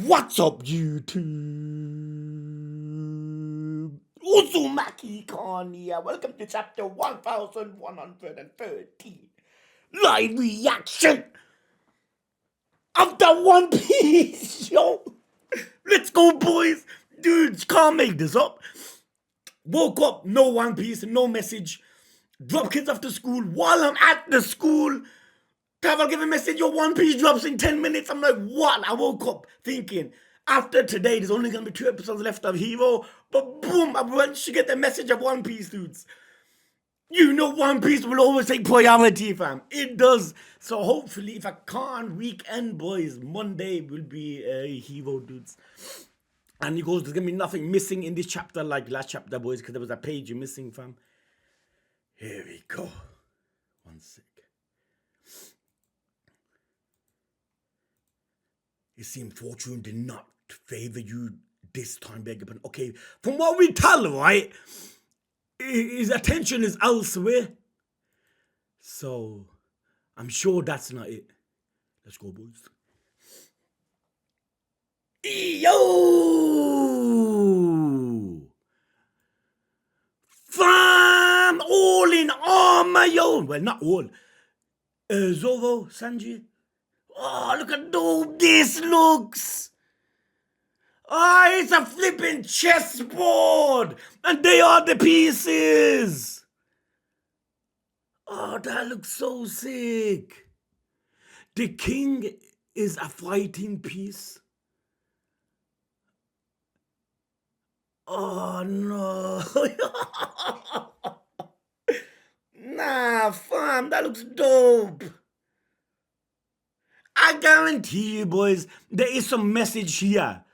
What's up, YouTube? Uzumaki Khan here. Welcome to chapter 1113. Live reaction of the One Piece show. Let's go, boys. Dudes, can't make this up. Woke up, no One Piece, no message. Drop kids after school. While I'm at the school, Travel give a message, your One Piece drops in 10 minutes. I'm like, what? I woke up thinking, after today, there's only going to be 2 episodes left of Hero. But boom, I went to get the message of One Piece, dudes. You know One Piece will always take priority, fam. It does. So hopefully, if I can't weekend, boys, Monday will be a Hero, dudes. And he goes, there's going to be nothing missing in this chapter like last chapter, boys, because there was a page you're missing, fam. Here we go. One sec. It seemed fortune did not favor you this time, Vegapunk. Okay, from what we tell, right, his attention is elsewhere. So, I'm sure that's not it. Let's go, boys. Yo! Fam! All in armor, yo! Well, not all. Zoro, Sanji. Oh, look how dope this looks! Ah, it's a flipping chessboard! And they are the pieces! Oh, that looks so sick! The king is a fighting piece. Oh, no. Nah, fam, that looks dope. I guarantee you, boys, there is some message here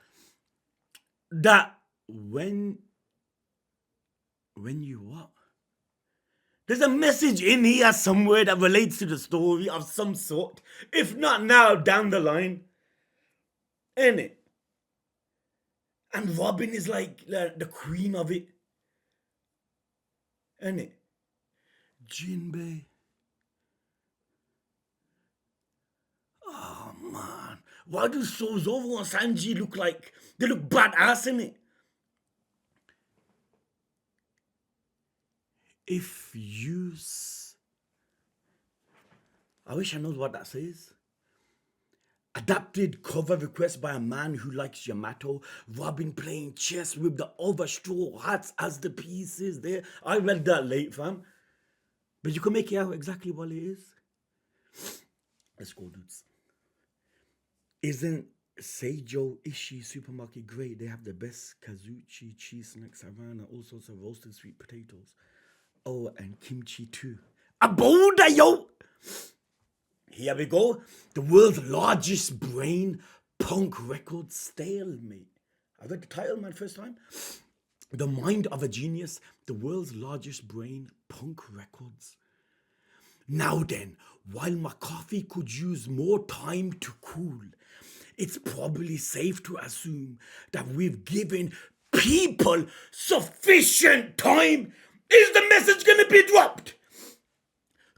that when you what? There's a message in here somewhere that relates to the story of some sort. If not now, down the line. Ain't it? And Robin is like the queen of it. Ain't it? Jinbei. Oh, man. Why do Zoro and Sanji look like... They look badass, innit? If you... I wish I know what that says. Adapted cover request by a man who likes Yamato. Robin playing chess with the other straw hats as the pieces there. I read that late, fam. But you can make it out exactly what it is. Let's go, dudes. Isn't Seijo Ishii supermarket great? They have the best kazuchi, cheese snacks, Havana, all sorts of roasted sweet potatoes. Oh, and kimchi too. A boulder, yo! Here we go. The world's largest brain, punk record stalemate. I read the title, man, first time. The mind of a genius, the world's largest brain, punk records. Now then, while my coffee could use more time to cool, it's probably safe to assume that we've given people sufficient time. Is the message gonna be dropped?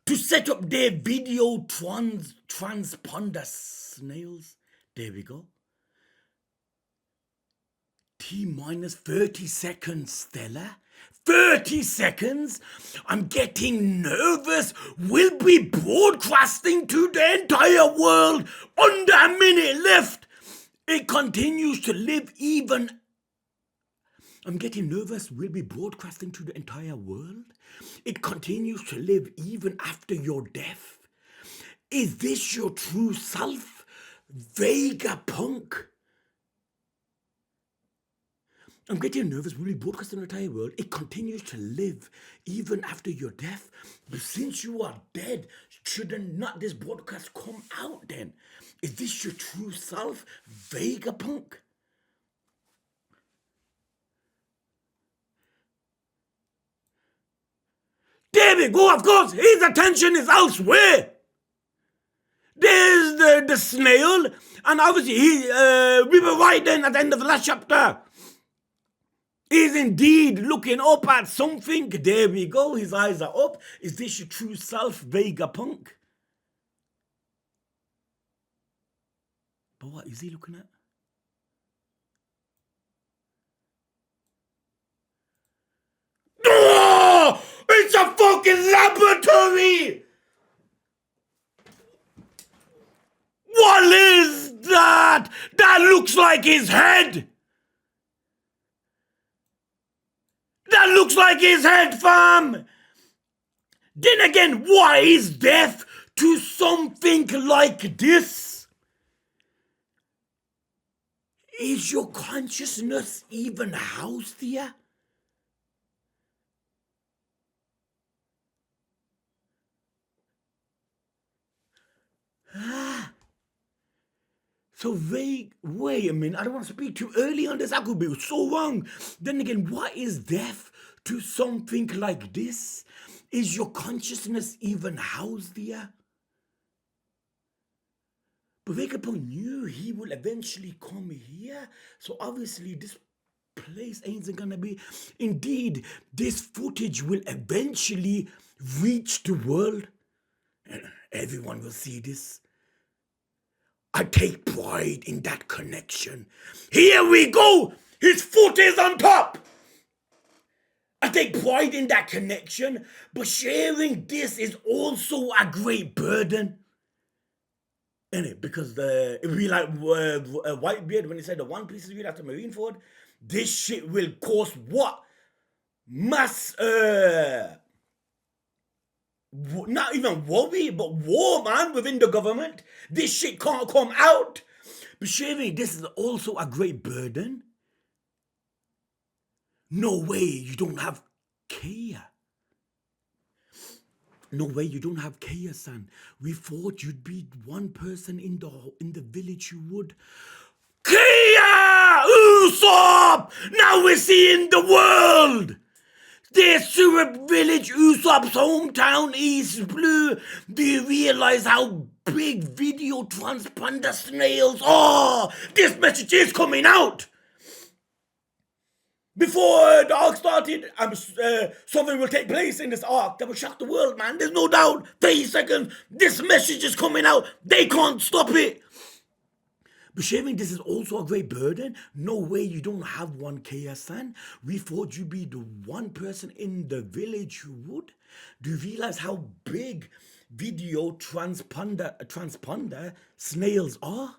To set up their video transponder snails. There we go. T-minus 30 seconds, Stella. 30 seconds? I'm getting nervous. We'll be broadcasting to the entire world. Under a minute left. It continues to live even... I'm getting nervous. We'll be broadcasting to the entire world. It continues to live even after your death. Is this your true self, Vegapunk? I'm getting nervous. We'll be broadcasting to the entire world. It continues to live even after your death. But since you are dead, shouldn't not this broadcast come out then? Is this your true self, Vegapunk? There we go, of course, his attention is elsewhere. There's the snail, and obviously we were right then at the end of the last chapter. He's indeed looking up at something. There we go, his eyes are up. Is this your true self, Vegapunk? But what is he looking at? Wally! What is that? That looks like his head! That looks like his head, fam! Then again, what is death to something like this? Is your consciousness even housed here? So wait a minute, I don't want to speak too early on this, I could be so wrong. Then again, what is death to something like this? Is your consciousness even housed here? But Vegapunk knew he will eventually come here, so obviously this place ain't gonna be. Indeed, this footage will eventually reach the world. Everyone will see this. I take pride in that connection. Here we go! His foot is on top! I take pride in that connection, but sharing this is also a great burden. Innit? Because if we like Whitebeard when he said the One Piece is read after Marineford, this shit will cause what? Mass not even worry, but war, man, within the government. This shit can't come out. But Sherry, this is also a great burden. No way you don't have Kea. No way you don't have Kea, son. We thought you'd be one person in the village. You would. Kea! Usopp! Now we're seeing the world! There's Syrup Village, Usopp's hometown, East Blue. Do you realize how big video transponder snails are? This message is coming out! Before the arc started, something will take place in this arc that will shock the world, man. There's no doubt. 30 seconds, this message is coming out. They can't stop it. But sharing this is also a great burden. No way you don't have one Kea-san. We thought you'd be the one person in the village who would. Do you realize how big video transponder snails are?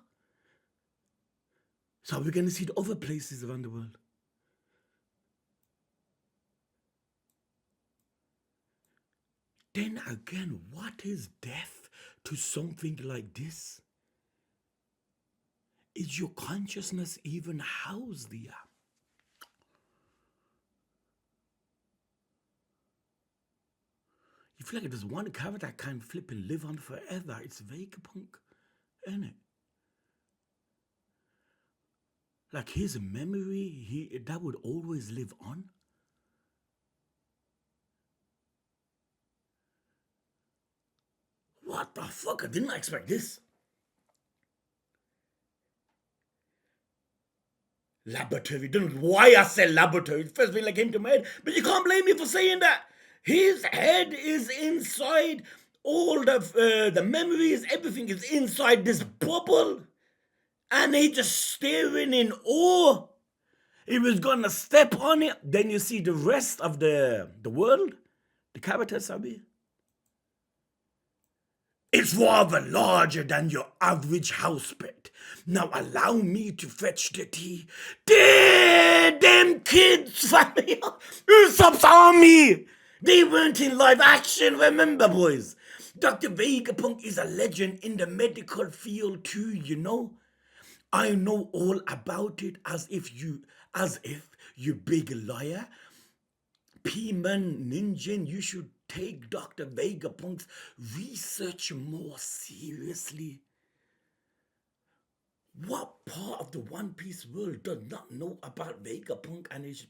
So we're going to see the other places around the world. Then again, what is death to something like this? Is your consciousness even housed there? You feel like there's one character that can flip and live on forever. It's Vegapunk, isn't it? Like his memory, that would always live on. What the fuck? I didn't expect this. Laboratory. Don't know why I said laboratory. First thing that came to my head. But you can't blame me for saying that. His head is inside all the memories. Everything is inside this bubble. And he just staring in awe. He was gonna step on it. Then you see the rest of the world. The characters, Sabi. It's rather larger than your average house pet. Now allow me to fetch the tea. Them kids, family, Usopp's army. They weren't in live action, remember, boys? Dr. Vegapunk is a legend in the medical field too, you know. I know all about it as if you big liar. P-Man Ninja, you should take Dr. Vegapunk's research more seriously. What part of the One Piece world does not know about Vegapunk and his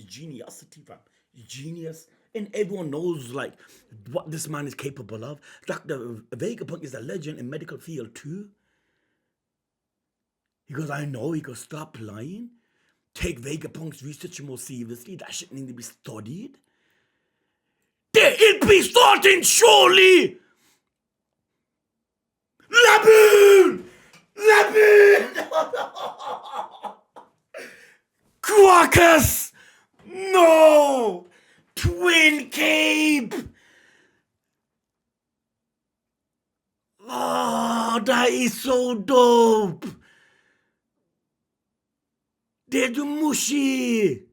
geniusity, fam? Genius. And everyone knows like what this man is capable of. Dr. Vegapunk is a legend in medical field too. He goes, I know. He goes, stop lying. Take Vegapunk's research more seriously. That shit need to be studied. It be starting surely! Laboon! Laboon! Quackus! No! Twin Cape! is so dope. They're the mushy.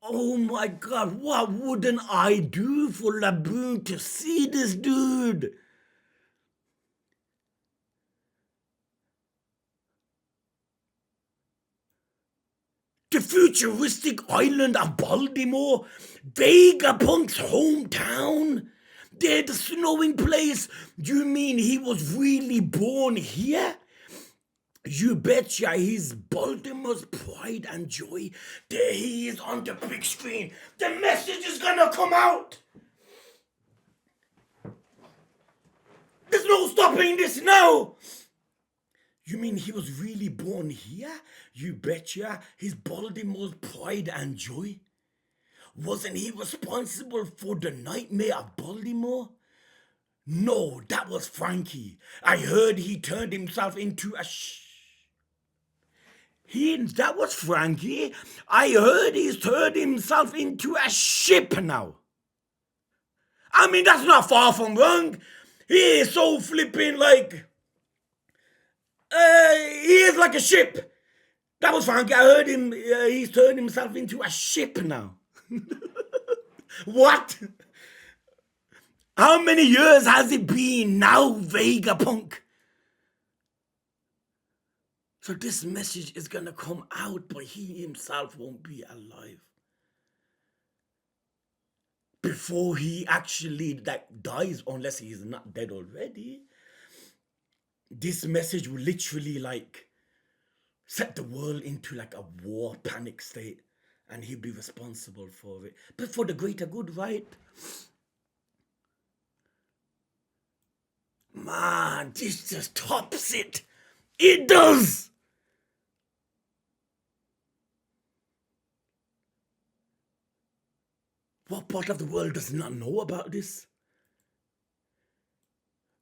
Oh my god, what wouldn't I do for Laboon to see this dude? The futuristic island of Baltimore, Vegapunk's hometown. They're the snowing place. You mean he was really born here? You betcha he's Baltimore's pride and joy. There he is on the big screen. The message is gonna come out. There's no stopping this now. You mean he was really born here? You betcha he's Baltimore's pride and joy. Wasn't he responsible for the nightmare of Baltimore? No, that was Frankie. I heard he turned himself into a that was Frankie. I heard he's turned himself into a ship now. I mean, that's not far from wrong. He is so flipping like... he is like a ship. That was Frankie. I heard him. He's turned himself into a ship now. What? How many years has it been now, Vegapunk? So this message is gonna come out, but he himself won't be alive. Before he actually dies, unless he's not dead already. This message will literally set the world into like a war panic state, and he'll be responsible for it. But for the greater good, right? Man, this just tops it. It does. What part of the world does not know about this?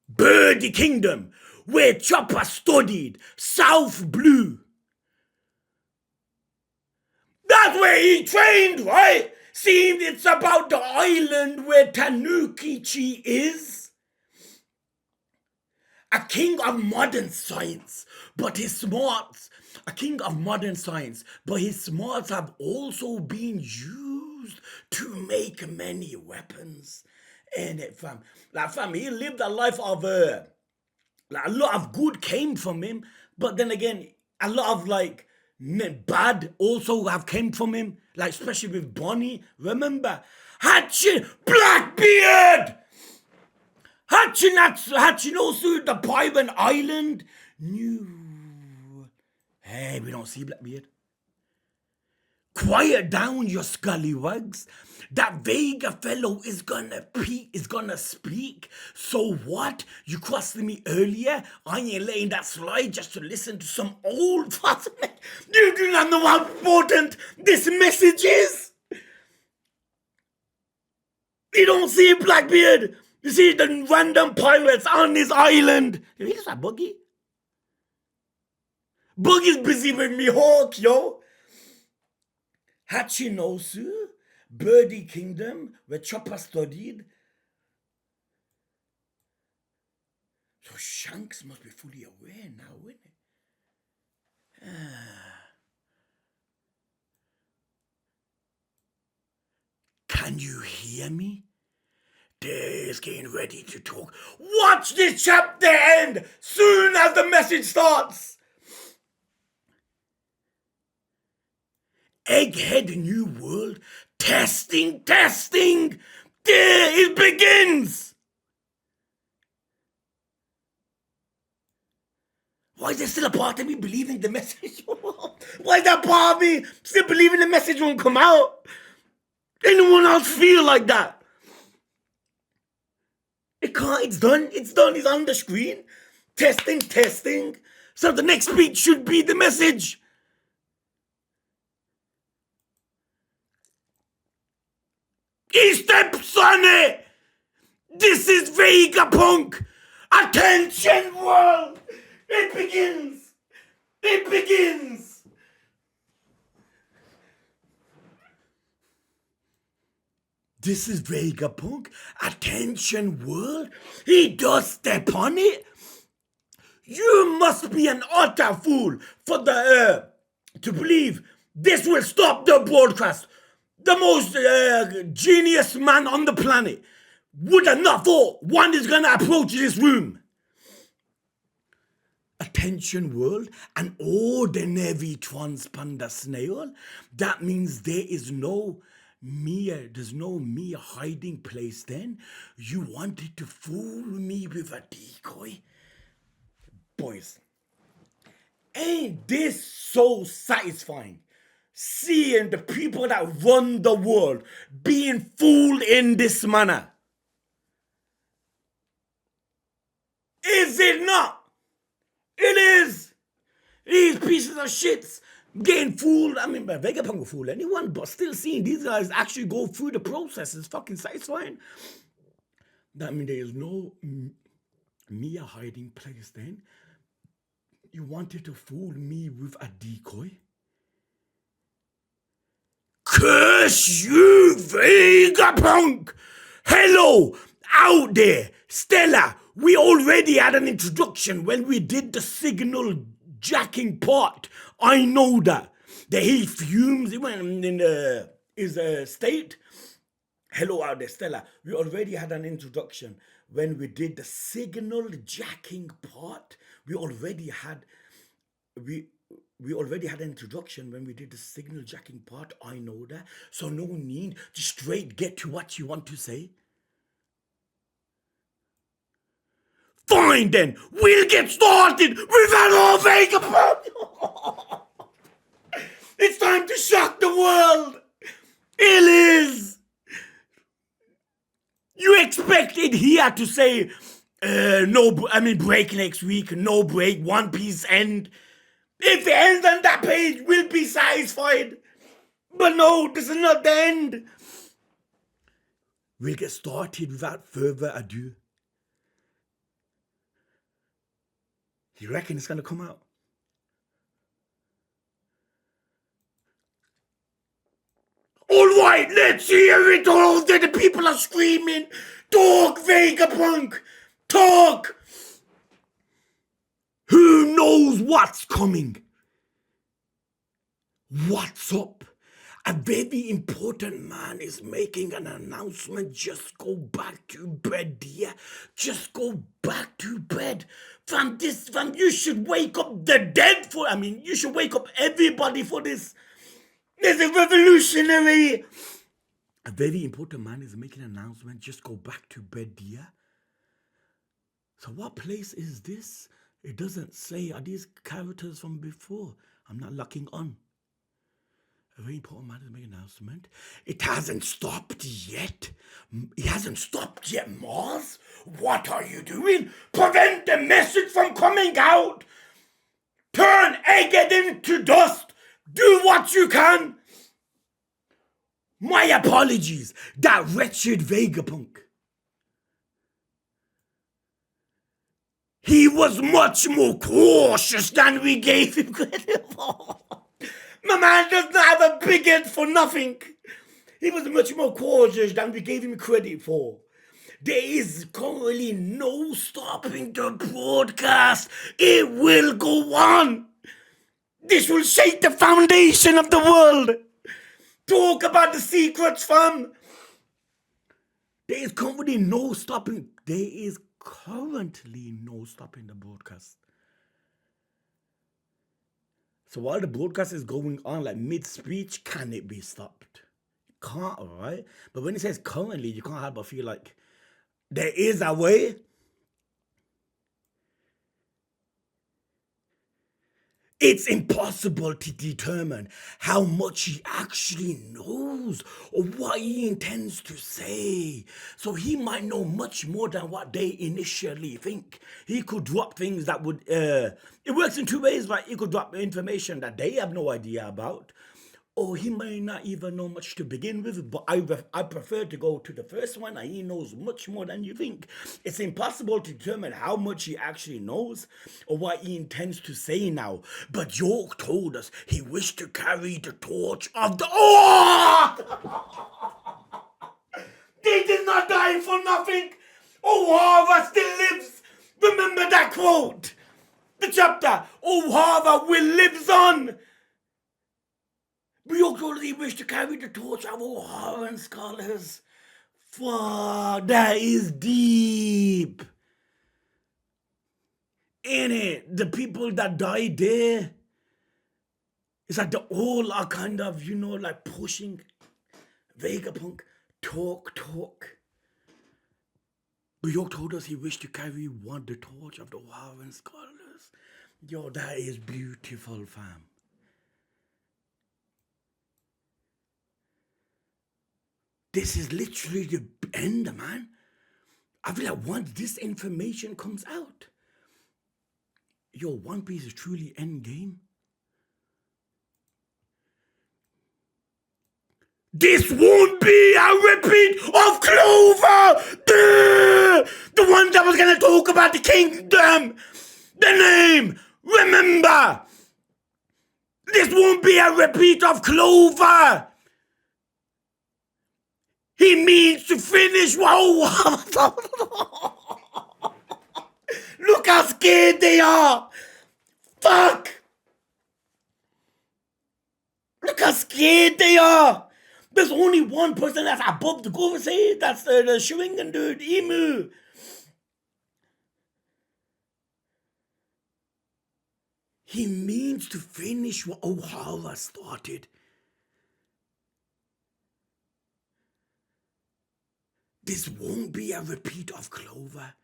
Birdie Kingdom, where Chopper studied, South Blue. That's where he trained, right? Seeing it's about the island where Tanukichi is. A king of modern science, but his smarts. A king of modern science, but his smarts have also been used to make many weapons. And it, fam, he lived a life of a lot of good came from him, but then again, a lot of bad also have came from him, like especially with Bonnie. Remember, Blackbeard, Hachinosu, the Pirate Island. Hey, we don't see Blackbeard. Quiet down, you scallywags. That Vega fellow is gonna speak. So what? You crossed me earlier. I ain't letting that slide just to listen to some old fuss. You do not know how important this message is. You don't see Blackbeard. You see the random pirates on this island. You hear that, Boogie? Boogie's busy with me hawk, yo. Hachinosu, Birdie Kingdom, where Chopper studied. So Shanks must be fully aware now, isn't it? Can you hear me? They're getting ready to talk. Watch this chapter end soon as the message starts. Egghead New World. Testing. There it begins. Why is there still a part of me believing the message? Why is that part of me still believing the message won't come out? Anyone else feel like that? It can't. It's done. It's on the screen. Testing. So the next speech should be the message. He steps on it. This is Vegapunk. Attention, world. It begins. this is Vegapunk. Attention world. He does step on it. You must be an utter fool for to believe this will stop the broadcast. The most genius man on the planet would have not thought one is gonna approach this room. Attention world, an ordinary transponder snail. That means there is no Mia, there's no Mia hiding place then. You wanted to fool me with a decoy? Boys, ain't this so satisfying? Seeing the people that run the world being fooled in this manner. Is it not? It is. These pieces of shits getting fooled. I mean, Vegapunk will fool anyone, but still seeing these guys actually go through the process is fucking satisfying. That means there is no Mia hiding place then. You wanted to fool me with a decoy? Curse you, Vegapunk! Hello, out there, Stella. We already had an introduction when we did the signal jacking part. I know that. The he fumes, he went in his state. Hello out there, Stella. We already had an introduction when we did the signal jacking part. We already had an introduction when we did the signal jacking part. I know that. So no need to straight get to what you want to say. Fine then, we'll get started with that Vegapunk. It's time to shock the world. It is. You expected here to say, break next week, no break, One Piece end. If it ends on that page, we'll be satisfied. But no, this is not the end. We'll get started without further ado. You reckon it's gonna come out? Alright, let's hear it all. The people are screaming. Talk, Vegapunk! Talk! Who knows what's coming? What's up? A very important man is making an announcement. Just go back to bed, dear. Just go back to bed. Fam, you should wake up the dead you should wake up everybody for this. This is revolutionary. A very important man is making an announcement. Just go back to bed, dear. So what place is this? It doesn't say. Are these characters from before? I'm not locking on. A very important man is making an announcement. It hasn't stopped yet. It hasn't stopped yet, Mars. What are you doing? Prevent the message from coming out. Turn egghead into dust. Do what you can. My apologies, that wretched Vegapunk. He was much more cautious than we gave him credit for. My man does not have a big head for nothing. He was much more cautious than we gave him credit for. There is currently no stopping the broadcast. It will go on. This will shake the foundation of the world. Talk about the secrets, fam. There is currently no stopping. There is currently no stopping the broadcast. So while the broadcast is going on, like mid-speech, can it be stopped? It can't, alright? But when it says currently, you can't help but feel like there is a way. It's impossible to determine how much he actually knows or what he intends to say. So he might know much more than what they initially think. He could drop things that would... it works in two ways, right? He could drop information that they have no idea about. Or he may not even know much to begin with, but I prefer to go to the first one, and he knows much more than you think. It's impossible to determine how much he actually knows or what he intends to say now. But York told us he wished to carry the torch of the... Oh! They did not die for nothing. O'Hara still lives. Remember that quote. The chapter. O'Hara will lives on. We wish to carry the torch of O'Haran scholars. Fuck, that is deep. Ain't it? The people that died there, it's like the all are kind of, like pushing Vegapunk. Talk. But York told us he wished to carry the torch of the O'Haran scholars. Yo, that is beautiful, fam. This is literally the end, man. I feel like once this information comes out, One Piece is truly end game. This won't be a repeat of Clover! The one that was gonna talk about the kingdom! The name! Remember! This won't be a repeat of Clover! He means to finish. Wow! Look how scared they are! Fuck! Look how scared they are! There's only one person that's above the Govasei. That's the Shringan dude, Emu. He means to finish what O'Hara started. This won't be a repeat of Clover.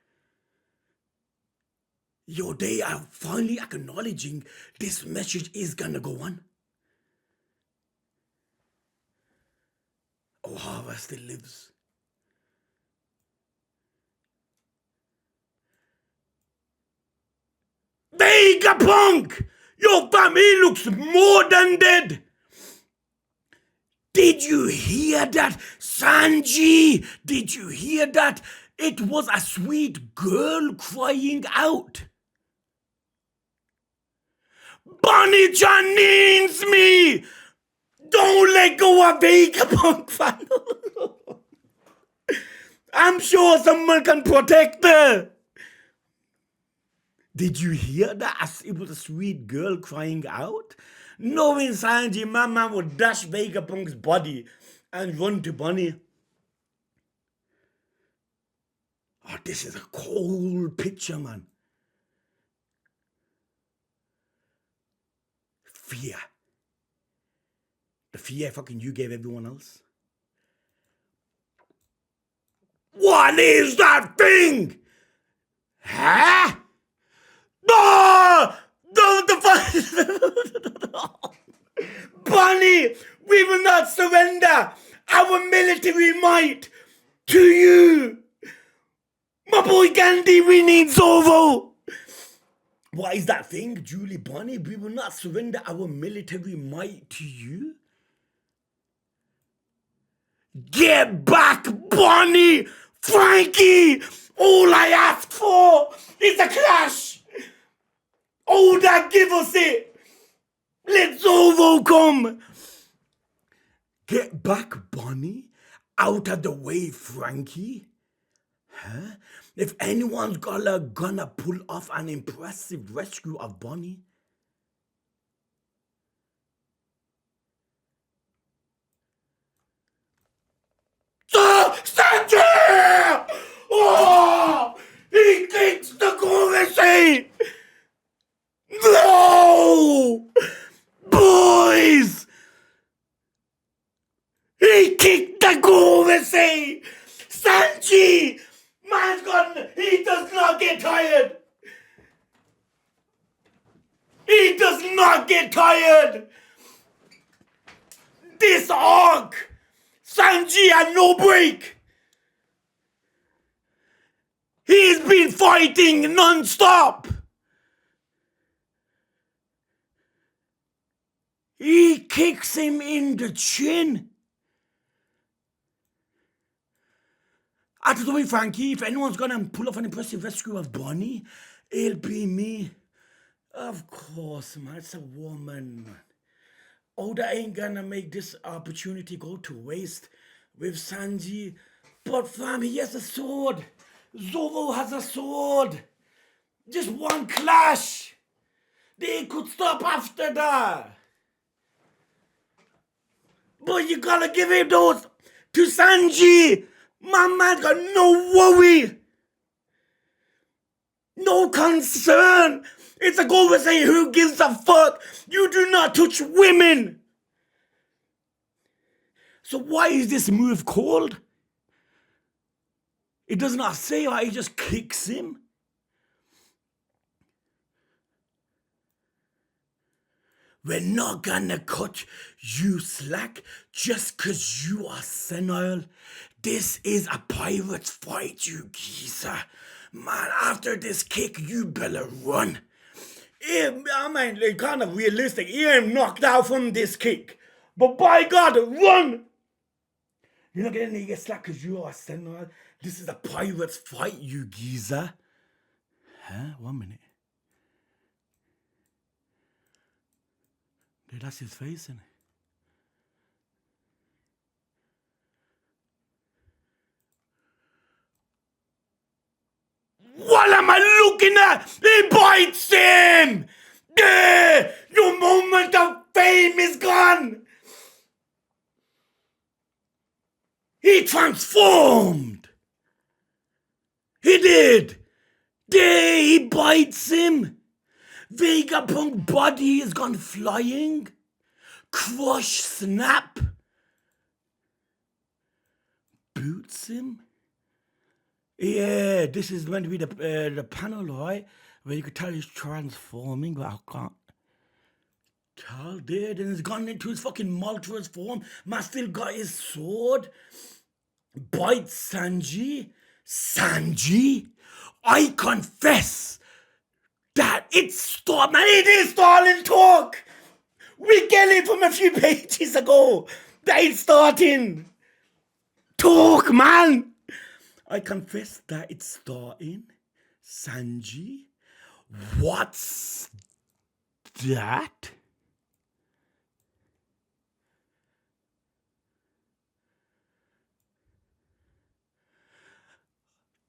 They are finally acknowledging this message is gonna go on. O'Hara still lives. Vegapunk! Your family looks more than dead. Did you hear that, Sanji? Did you hear that? It was a sweet girl crying out. Bonnie-chan needs me! Don't let go of Vegapunk, fan. I'm sure someone can protect her. Did you hear that? It was a sweet girl crying out. Knowing Sanji, my man would dash Vegapunk's body and run to Bonnie. Oh, this is a cold picture, man. Fear. The fear fucking you gave everyone else. What is that thing? Huh? No! Bonnie, we will not surrender our military might to you. My boy Gandhi, we need Zoro. What is that thing, Julie? Bonnie, we will not surrender our military might to you. Get back, Bonnie! Frankie! All I ask for is a clash! Oda, give us it! Let Zoro come! Get back, Bonnie? Out of the way, Frankie? Huh? If anyone's gonna pull off an impressive rescue of Bonnie, Sanji! Oh! He kicks the Gorosei! No! Boys! He kicked the Gorosei! Sanji! Man's gone! He does not get tired! He does not get tired! This arc! Sanji had no break! He's been fighting non-stop! He kicks him in the chin! I told you, Frankie, if anyone's gonna pull off an impressive rescue of Bonnie, it'll be me. Of course, man, it's a woman, man. Oda ain't gonna make this opportunity go to waste with Sanji But fam, he has a sword. Zoro has a sword. Just one clash. They could stop after that. But you gotta give him those to Sanji. My man got no worry. No concern. It's a go saying who gives a fuck. You do not touch women. So why is this move called? It does not say why, he just kicks him. We're not gonna cut you slack just cause you are senile. This is a pirate's fight, you geezer. Man, after this kick, you better run. I mean, like, kind of realistic. He ain't knocked out from this kick. But by God, run! You're not gonna get slack cause you are senile. This is a pirate's fight, you geezer. Huh? 1 minute. Dude, that's his face, isn't it? What am I looking at? He bites him! Your moment of fame is gone! He transformed! He did! He bites him! Vegapunk body is gone flying! Crush snap! Boots him? Yeah, this is meant to be the panel, right? Where you could tell he's transforming, but I can't tell. There, then he's gone into his fucking Moltres form. Man still got his sword. Bites Sanji. Sanji, I confess that it's stalled. Man, it is stalling talk. We get it from a few pages ago. That it's starting. Talk, man. I confess that it's starting. Sanji, what's that?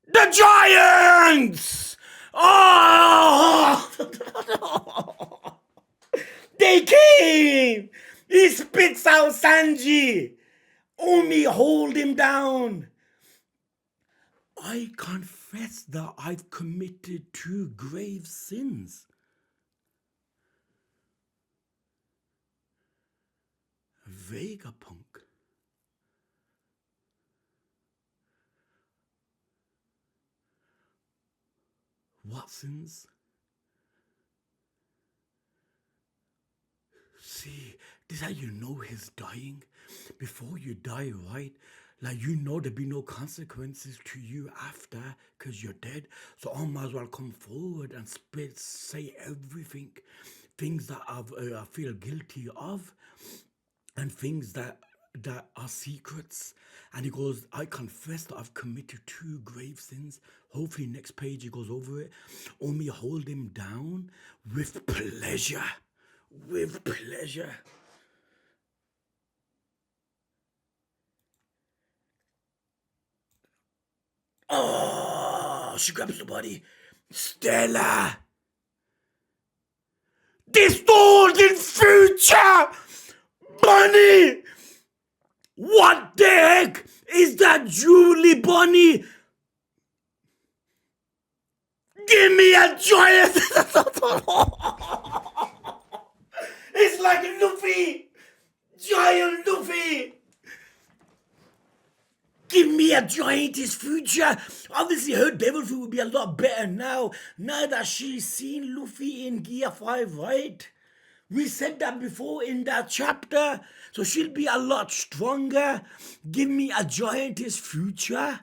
The Giants! Oh! They came! He spits out Sanji. Omi, hold him down. I confess that I've committed 2 grave sins. Vegapunk. What sins? See, this is how you know he's dying. Before you die, right? Like, you know there'll be no consequences to you after because you're dead. So I might as well come forward and say everything. Things that I feel guilty of and things that are secrets. And he goes, I confess that I've committed 2 grave sins. Hopefully next page he goes over it. Only hold him down with pleasure. With pleasure. Oh, she grabs the body. Stella. Distorted future. Bunny. What the heck is that Julie Bunny? Give me a giant. It's like Luffy. Giant Luffy. Give me a giantess future. Obviously, her devil fruit would be a lot better now. Now that she's seen Luffy in Gear 5, right? We said that before in that chapter. So she'll be a lot stronger. Give me a giantess future.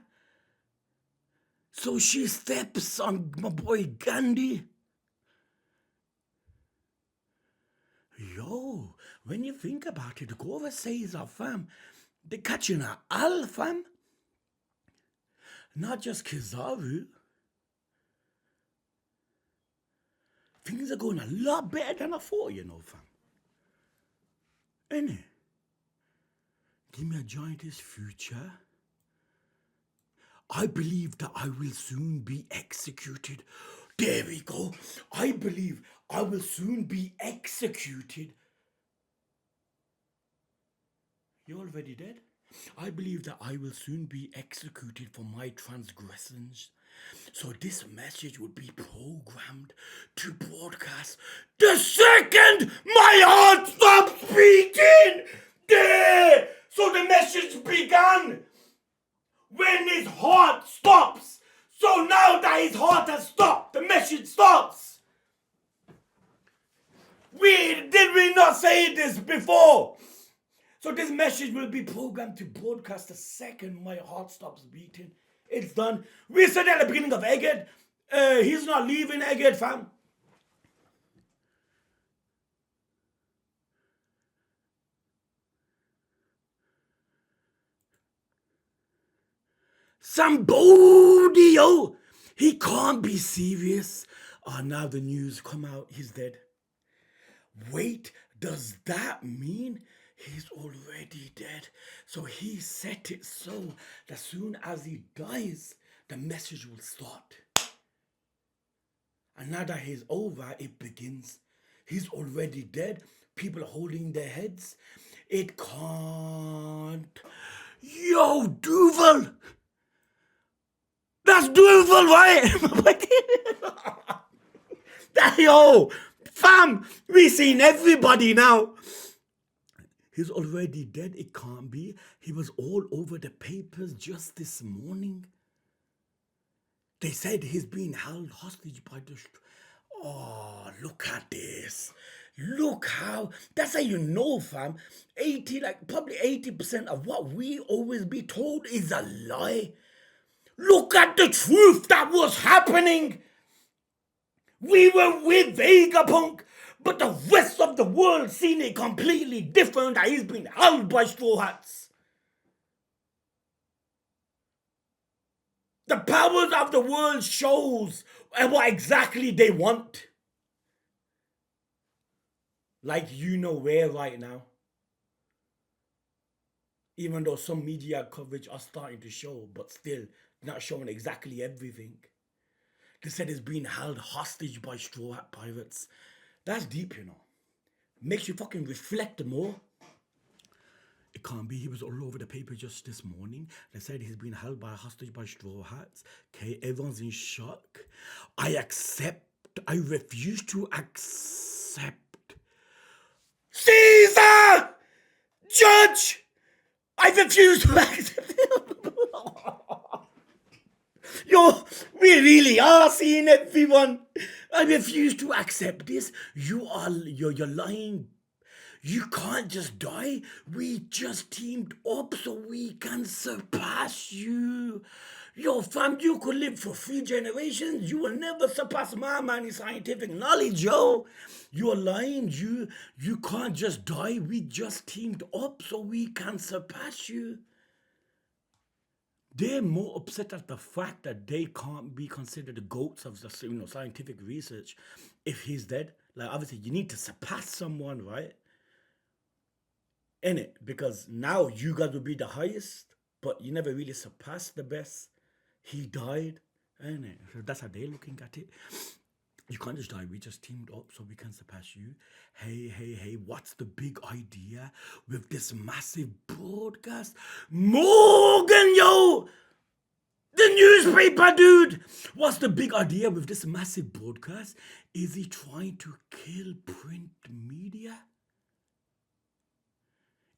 So she steps on my boy Gandhi. Yo, when you think about it, Gova says, fam, they're catching a Al, fam. Not just Kizaru. Things are going a lot better than I thought, you know, fam. Ain't it? Give me a giantess future. I believe that I will soon be executed. There we go. I believe I will soon be executed. You're already dead. I believe that I will soon be executed for my transgressions. So this message would be programmed to broadcast the second my heart stops beating. There! So the message began when his heart stops. So now that his heart has stopped, the message stops. Did we not say this before? So this message will be programmed to broadcast the second my heart stops beating. It's done. We said at the beginning of Egghead, he's not leaving Egghead, fam. Somebody, yo, he can't be serious. Now the news come out, he's dead. Wait, does that mean he's already dead? So he set it so that as soon as he dies, the message will start. And now that he's over, it begins. He's already dead. People are holding their heads. It can't. Yo, Duval! That's Duval, right? Yo, fam, we seen everybody now. He's already dead. It can't be. He was all over the papers just this morning. They said he's being held hostage by the... Oh, look at this. Look how... That's how you know, fam. Probably 80% of what we always be told is a lie. Look at the truth that was happening. We were with Vegapunk, but the rest of the world seen it completely different, that he's been held by straw hats. The powers of the world shows what exactly they want. Like you know where right now. Even though some media coverage are starting to show, but still not showing exactly everything. They said it's being held hostage by straw hat pirates. That's deep, you know. Makes you fucking reflect more. It can't be. He was all over the paper just this morning. They said he's been held by hostage by straw hats. Okay, everyone's in shock. I refuse to accept. Caesar! Judge! I refuse to accept. Yo, we really are seeing everyone. I refuse to accept this. You're lying. You can't just die. We just teamed up so we can surpass you. Yo, fam, you could live for 3 generations. You will never surpass my man in scientific knowledge, yo. You're lying. You can't just die. We just teamed up so we can surpass you. They're more upset at the fact that they can't be considered the goats of the scientific research if he's dead. Like, obviously, you need to surpass someone, right? In it, because now you guys will be the highest, but you never really surpassed the best. He died, ain't it? So that's how they're looking at it. You can't just die. We just teamed up so we can surpass you. Hey, what's the big idea with this massive broadcast? Morgan, yo! The newspaper dude! What's the big idea with this massive broadcast? Is he trying to kill print media?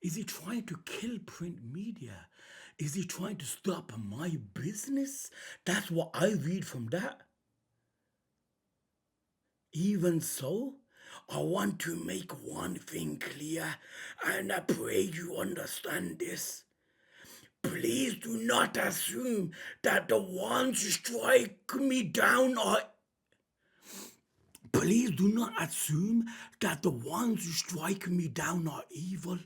Is he trying to kill print media? Is he trying to stop my business? That's what I read from that. Even so, I want to make one thing clear, and I pray you understand this. Please do not assume that the ones who strike me down are... Please do not assume that the ones who strike me down are evil.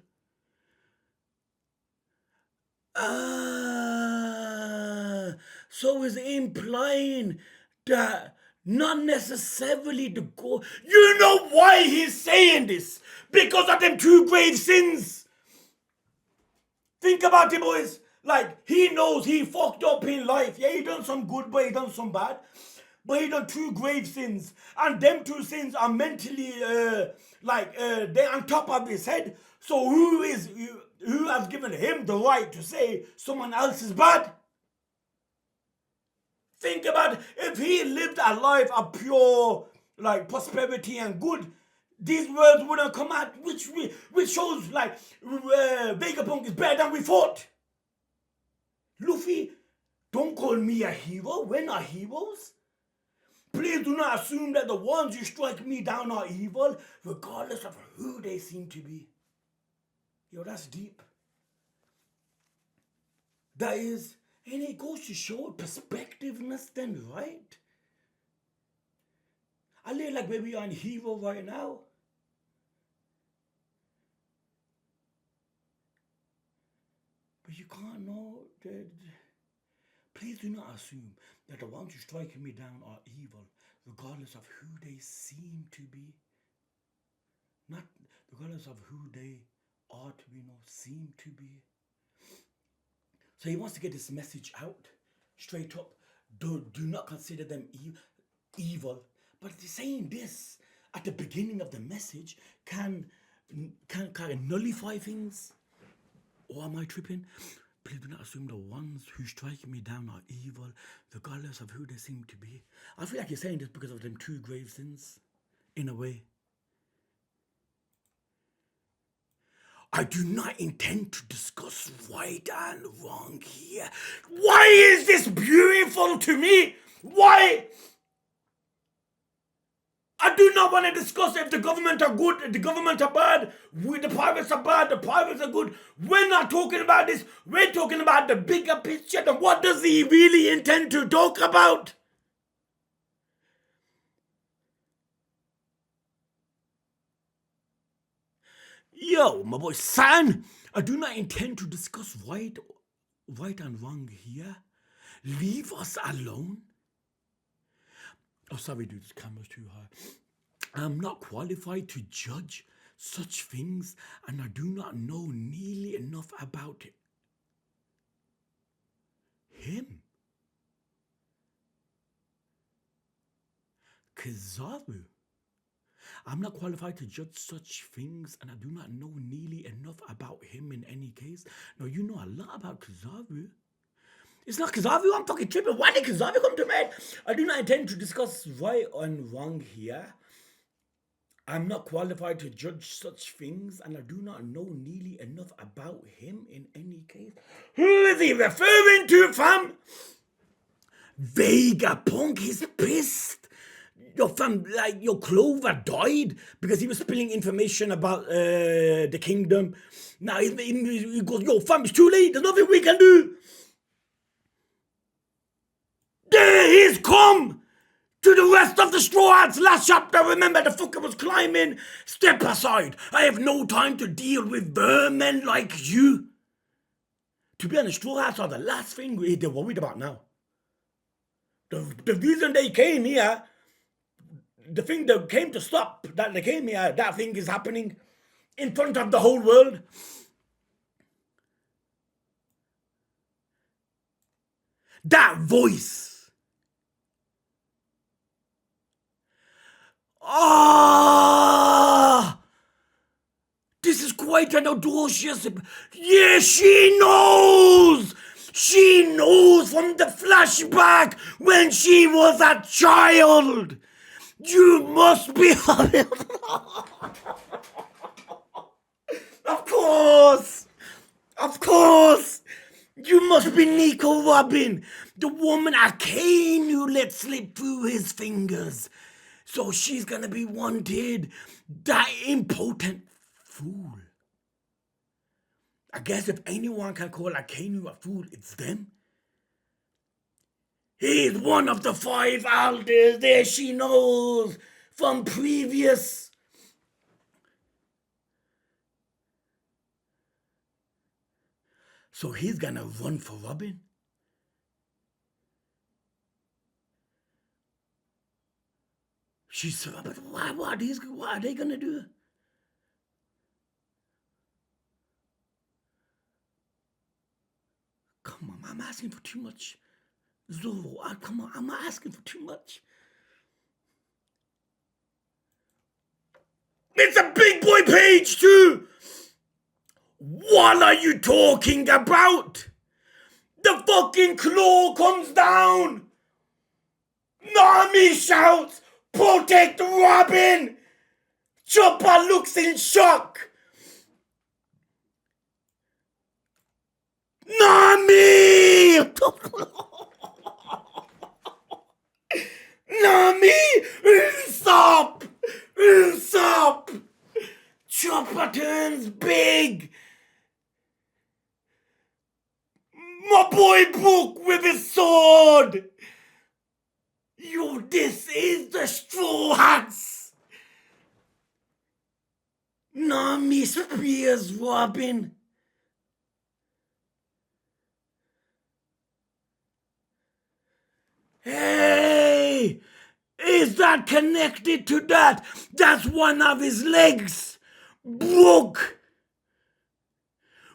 So is implying that not necessarily the goal. You know why he's saying this? Because of them 2 grave sins. Think about it, boys. Like, he knows he fucked up in life. Yeah, he done some good, but he done some bad. But he done two grave sins. And them two sins are mentally, they're on top of his head. So who has given him the right to say someone else is bad? Think about it. If he lived a life of pure, like, prosperity and good, these words wouldn't come out, which shows, like, Vegapunk is better than we thought. Luffy, don't call me a hero. We're not heroes. Please do not assume that the ones who strike me down are evil, regardless of who they seem to be. Yo, that's deep. That is, and it goes to show perspectiveness then, right? I live like maybe I'm a hero right now. But you can't know that. Please do not assume that the ones who strike me down are evil, regardless of who they seem to be. Not regardless of who they are to be, no, seem to be. So he wants to get this message out straight up. Do not consider them evil. But saying this at the beginning of the message can kind of nullify things. Or am I tripping? Please do not assume the ones who strike me down are evil, regardless of who they seem to be. I feel like you're saying this because of them two grave sins, in a way. I do not intend to discuss right and wrong here. Why is this beautiful to me? Why? I do not want to discuss if the government are good, if the government are bad, the pirates are bad, the pirates are good. We're not talking about this. We're talking about the bigger picture. And what does he really intend to talk about? Yo, my boy San, I do not intend to discuss right and wrong here. Leave us alone. Oh, sorry, dude, this camera's too high. I'm not qualified to judge such things, and I do not know nearly enough about him. Kizaru. I'm not qualified to judge such things, and I do not know nearly enough about him in any case. No, you know a lot about Kizaru. It's not Kizaru, I'm fucking tripping. Why did Kizaru come to me? I do not intend to discuss right and wrong here. I'm not qualified to judge such things, and I do not know nearly enough about him in any case. Who is he referring to, fam? Vegapunk is pissed. Your fam, like, your Clover died because he was spilling information about the kingdom. Now he goes, yo, fam, it's too late. There's nothing we can do. There he's come to the rest of the Straw Hats. Last chapter, remember the fucker was climbing. Step aside. I have no time to deal with vermin like you. To be honest, Straw Hats are the last thing they're worried about now. The reason they came here, the thing that came to stop that they came here, that thing is happening in front of the whole world. That voice. Ah! This is quite an audacious. Yeah, she knows! She knows from the flashback when she was a child! You must be. Of course! Of course! You must be Nico Robin, the woman Arcane who let slip through his fingers. So she's gonna be wanted. That impotent fool. I guess if anyone can call Akainu a fool, it's them. He's one of the 5 elders. There she knows from previous. So he's gonna run for Robin. She's, but what are they gonna do? come on, I'm asking for too much. Zoro, come on, I'm asking for too much. It's a big boy page too. What are you talking about? The fucking claw comes down. Nami shouts, protect Robin. Chopper looks in shock. Nami! Nami! Stop! Stop! Chopper turns big. My boy Book with his sword. Yo, this is the Straw Hats. Nami spears Robin. Hey! Is that connected to that? That's one of his legs. Brook.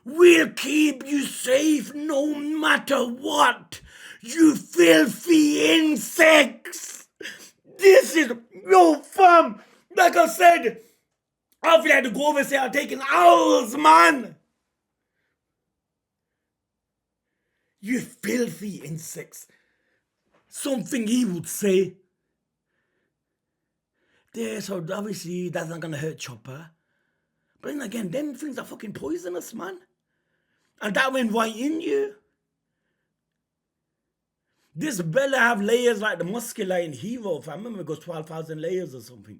We'll keep you safe no matter what. You filthy insects. This is... Yo, fam. Like I said, I feel like the go over and say I'm taking owls, man. You filthy insects. Something he would say. There, so obviously that's not gonna hurt Chopper. But then again, them things are fucking poisonous, man. And that went right in you. This better have layers like the muscular in Hero. If I remember, it goes 12,000 layers or something.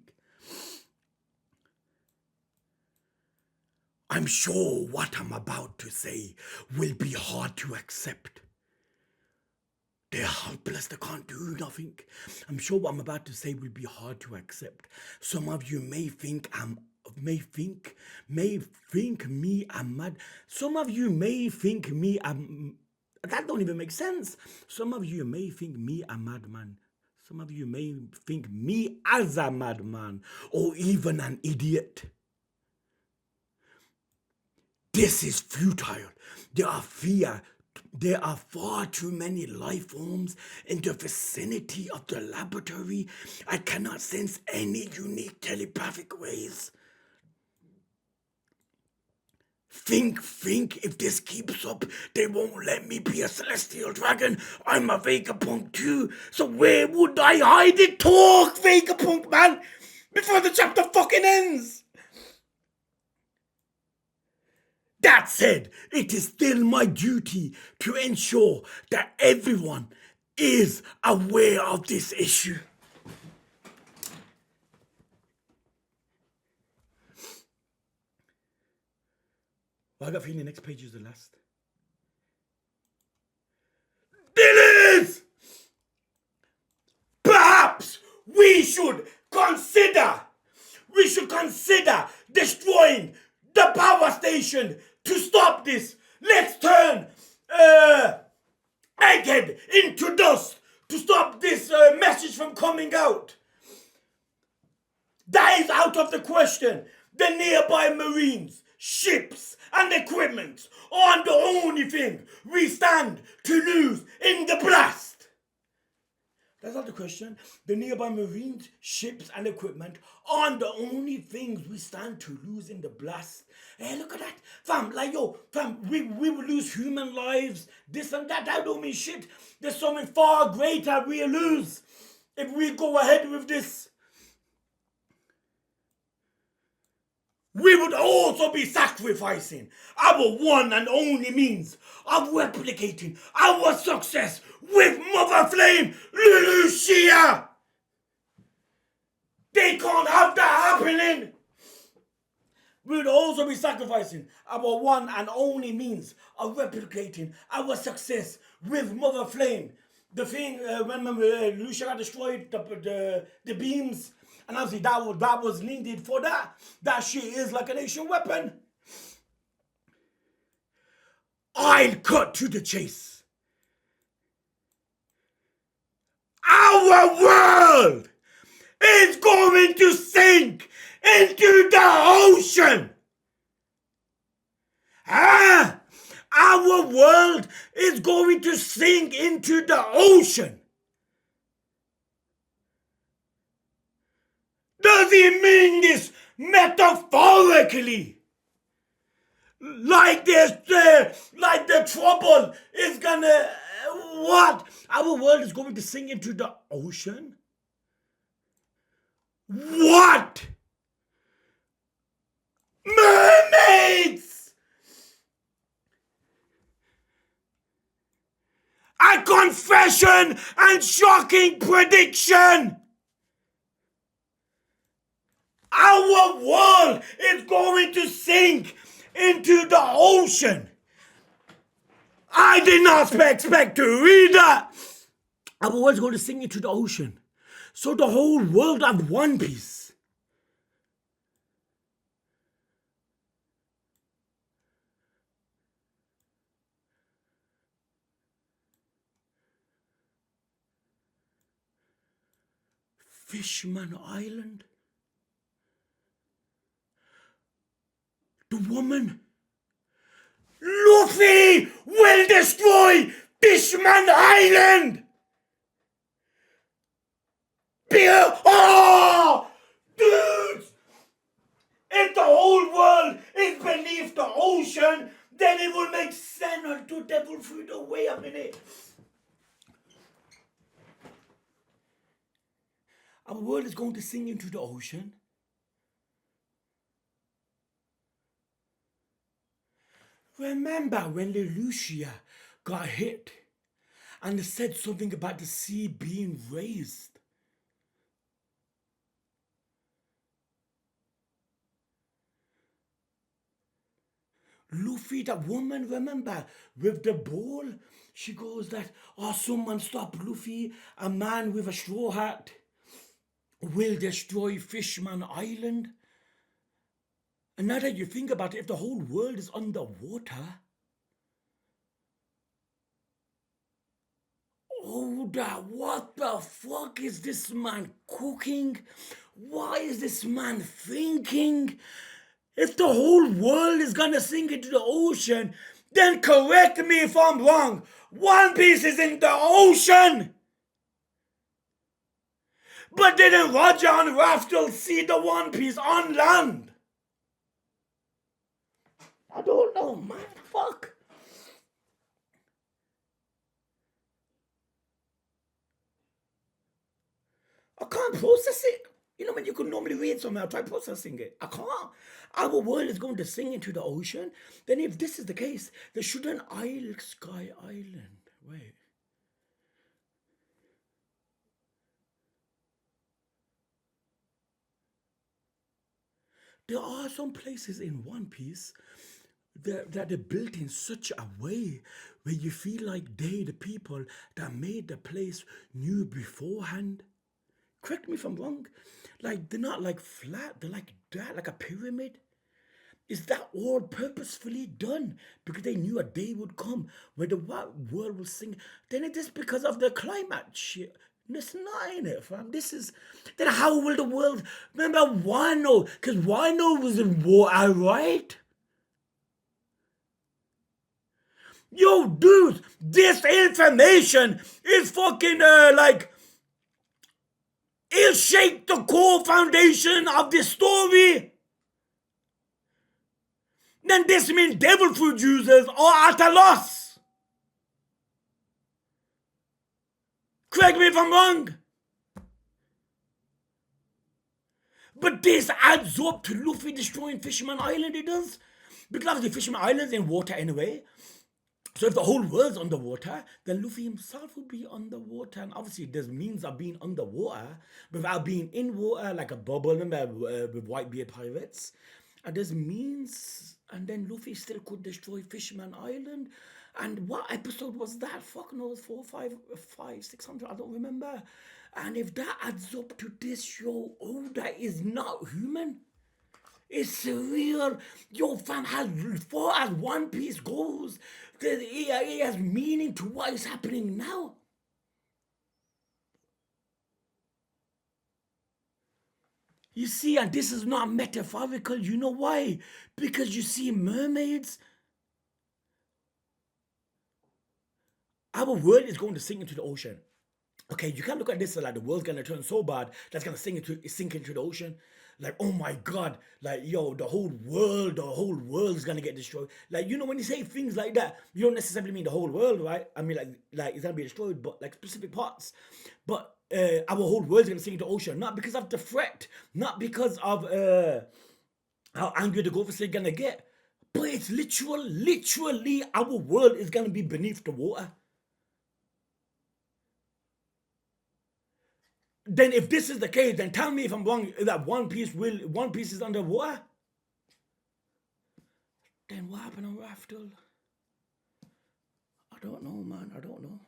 I'm sure what I'm about to say will be hard to accept. They're helpless, they can't do nothing. I'm sure what I'm about to say will be hard to accept. Some of you may think me I'm mad. Some of you may think me I'm... That don't even make sense. Some of you may think me a madman. Some of you may think me as a madman or even an idiot. This is futile. There are far too many life forms in the vicinity of the laboratory. I cannot sense any unique telepathic ways. Think, if this keeps up, they won't let me be a celestial dragon. I'm a Vegapunk too, so where would I hide it? Talk, Vegapunk, man, before the chapter fucking ends. That said, it is still my duty to ensure that everyone is aware of this issue. Well, I got a feeling the next page is the last. Dillies! Perhaps we should consider destroying the power station to stop this. Let's turn Egghead into dust to stop this message from coming out. That is out of the question. The nearby Marines, ships, and equipment are the only thing we stand to lose in the blast. That's not the question. The nearby Marines, ships, and equipment are the only things we stand to lose in the blast. Hey, look at that. Fam, like, yo, fam, we will lose human lives, this and that. That don't mean shit. There's something far greater we'll lose if we go ahead with this. We would also be sacrificing our one and only means of replicating our success with Mother Flame, Lucia. They can't have that happening. We would also be sacrificing our one and only means of replicating our success with Mother Flame. The thing, when Lucia got destroyed, the beams, and obviously that was needed for that. That shit is like an ancient weapon. I'll cut to the chase. Our world is going to sink into the ocean. Our world is going to sink into the ocean. Does he mean this metaphorically? Like this, like the trouble is gonna, what? Our world is going to sink into the ocean? What? Mermaids! A confession and shocking prediction! Our world is going to sink into the ocean. I did not expect to read that. Our world is going to sink into the ocean. So the whole world of One Piece. Fishman Island. The woman. Luffy will destroy Fishman Island. Oh, dudes! If the whole world is beneath the ocean, then it will make sense to devil fruit. Wait a minute. Our world is going to sink into the ocean. Remember when Lelouchia got hit and said something about the sea being raised? Luffy, that woman, remember, with the ball, she goes that, oh, someone stop Luffy, a man with a straw hat will destroy Fishman Island. And now that you think about it, if the whole world is underwater, what the fuck is this man cooking? What is this man thinking? If the whole world is gonna sink into the ocean, then correct me if I'm wrong. One Piece is in the ocean! But didn't Roger and Raftel see the One Piece on land? I don't know, man. Fuck. I can't process it. You know when you could normally read something, I'll try processing it. I can't. Our world is going to sink into the ocean. Then if this is the case, there shouldn't Isle Sky Island. Wait. There are some places in One Piece that they're built in such a way where you feel like they, the people that made the place, knew beforehand. Correct me if I'm wrong. Like, they're not like flat, they're like that, like a pyramid. Is that all purposefully done because they knew a day would come where the world will sink? Then it is because of the climate shit. It's not in it, fam. This is. Then how will the world. Remember Wano? Because Wano was in water, right? Yo, dude, this information is fucking, like. It'll shake the core foundation of this story. Then this means devil fruit users are at a loss. Correct me if I'm wrong. But this adds up to Luffy destroying Fisherman Island, it does. Because the Fisherman Island's in water anyway. So if the whole world's underwater, then Luffy himself will be underwater. And obviously there's means of being underwater without being in water, like a bubble, remember, with Whitebeard pirates. And there's means, and then Luffy still could destroy Fisherman Island. And what episode was that? Fuck knows, 4, 5, 600, I don't remember. And if that adds up to this show, Oda is not human. It's surreal. Yo, fam, as far as One Piece goes, it has meaning to what is happening now. You see, and this is not metaphorical. You know why? Because you see mermaids. Our world is going to sink into the ocean. Okay, you can't look at this as like the world's gonna turn so bad that's gonna sink into the ocean. Like, oh my god, like yo, the whole world's gonna get destroyed. Like, you know, when you say things like that, you don't necessarily mean the whole world, right? I mean, like it's gonna be destroyed, but like specific parts. But our whole world's gonna sink into the ocean, not because of the threat, not because of how angry the government's gonna get, but it's literally, our world is gonna be beneath the water. Then if this is the case, then tell me if I'm wrong that One Piece is underwater. Then what happened on Raftel? I don't know, man. I don't know.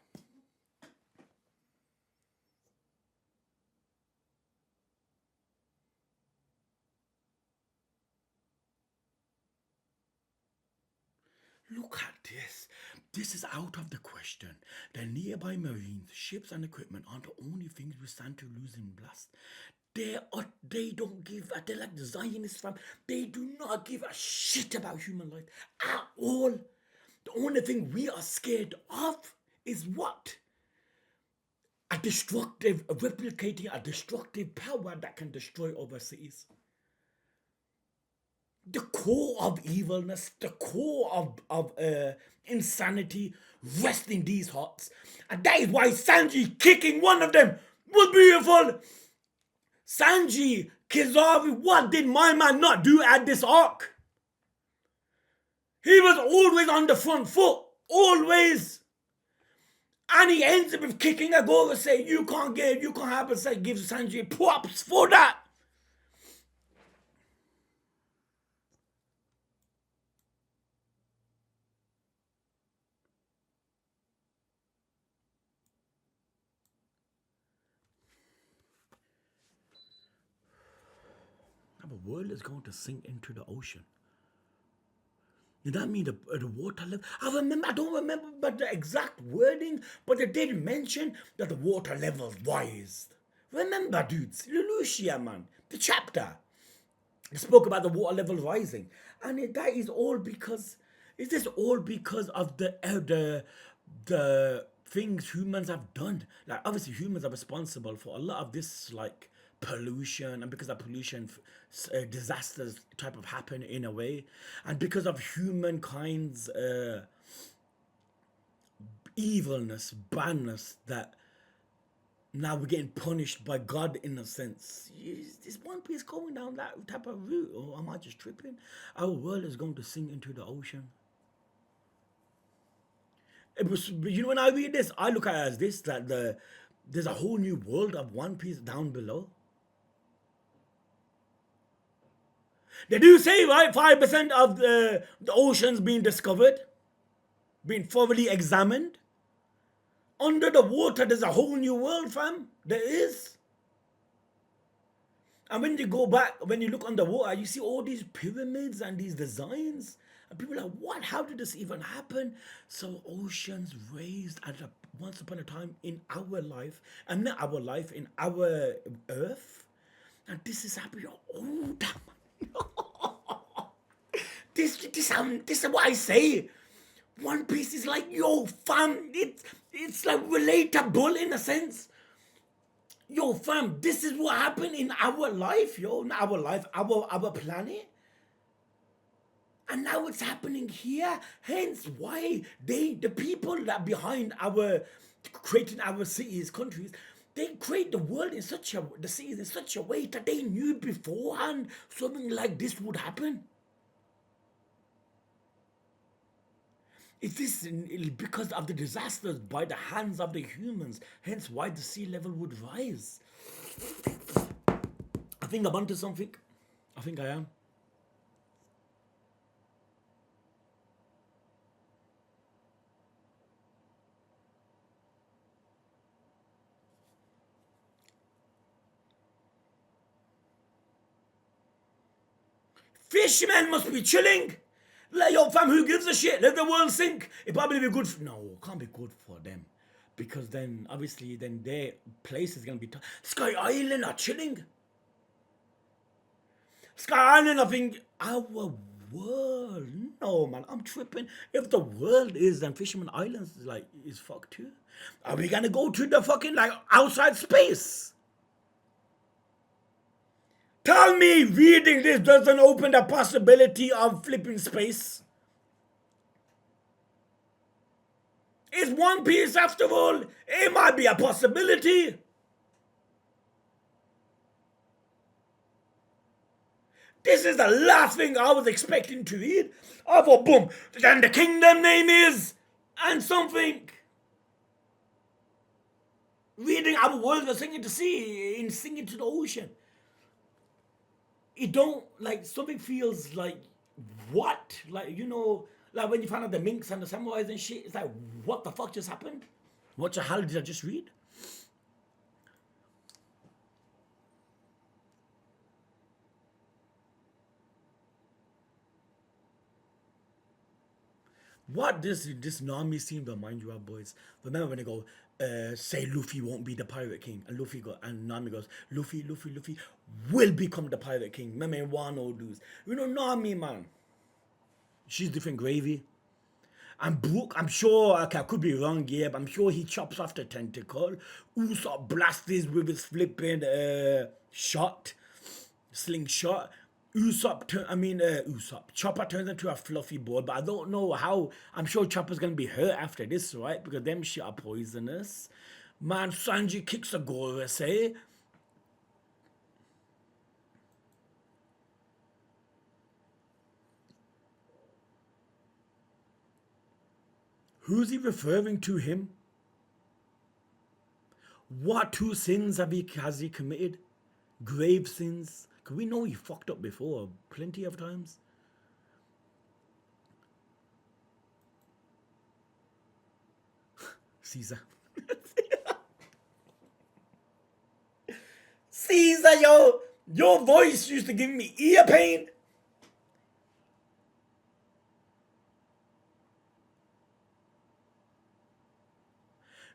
Look at this. This is out of the question. The nearby marines, ships, and equipment aren't the only things we stand to lose in blast. They don't give a, they're like the Zionists, fam. They do not give a shit about human life at all. The only thing we are scared of is what? Replicating a destructive power that can destroy other cities. The core of evilness, the core of insanity rests in these hearts. And that is why Sanji kicking one of them was beautiful. Sanji, Kizaru, what did my man not do at this arc? He was always on the front foot. Always. And he ends up with kicking a goal and say, you can't have a say, give Sanji props for that. The world is going to sink into the ocean. Did that mean the water level? I don't remember but the exact wording, but they did mention that the water levels rised. Remember, dudes, Lelouchia, man, the chapter. They spoke about the water level rising. And that is all because, is this all because of the things humans have done? Like, obviously humans are responsible for a lot of this, like, pollution, and because of pollution disasters type of happen in a way, and because of humankind's evilness, badness, that now we're getting punished by God in a sense. Is One Piece going down that type of route, or am I just tripping? Our world is going to sink into the ocean. It was, you know, when I read this, I look at it as this, that there's a whole new world of One Piece down below. They do say, right, 5% of the oceans being discovered, being thoroughly examined. Under the water, there's a whole new world, fam. There is. And when you go back, when you look underwater, you see all these pyramids and these designs. And people are like, what? How did this even happen? So oceans raised at once upon a time in our life, and not our life, in our earth. And this is happening all that. This is what I say. One Piece is like, yo, fam, it's like relatable in a sense. Yo, fam, this is what happened in our life, yo, in our life, our planet. And now it's happening here. Hence why the people that behind our creating our cities, countries, they create the world in the cities in such a way that they knew beforehand something like this would happen. It is because of the disasters by the hands of the humans, hence why the sea level would rise. I think I'm onto something. I think I am. Fishermen must be chilling. Like, yo, fam, who gives a shit? Let the world sink. It probably be good. No, it can't be good for them. Because then, obviously, then their place is going to be... Sky Island are chilling. Sky Island, I think, our world. No, man, I'm tripping. If the world is, then Fisherman Islands is like is fucked too. Are we gonna go to the fucking like outside space? Tell me reading this doesn't open the possibility of flipping space. It's One Piece after all. It might be a possibility. This is the last thing I was expecting to read. I thought, boom, then the kingdom name is, and something. Reading our words are singing to sea and singing to the ocean. It don't, like, something feels like, what? Like, you know, like when you find out the minks and the samurais and shit, it's like, what the fuck just happened? What the hell did I just read? What this Nami scene remind you of, boys? Remember when they go, say Luffy won't be the Pirate King, and Nami goes, Luffy will become the Pirate King. Remember in Wano dudes, you know Nami, man. She's different gravy. And Brook, I'm sure, okay, I could be wrong, yeah, but I'm sure he chops off the tentacle. Usopp blasts this with his flipping slingshot. Chopper turns into a fluffy ball, but I don't know how. I'm sure Chopper's gonna be hurt after this, right? Because them shit are poisonous. Man, Sanji kicks a Gorosei. Who's he referring to him? What two sins has he committed? Grave sins? Because we know he fucked up before, plenty of times. Caesar. Caesar, yo! Your voice used to give me ear pain.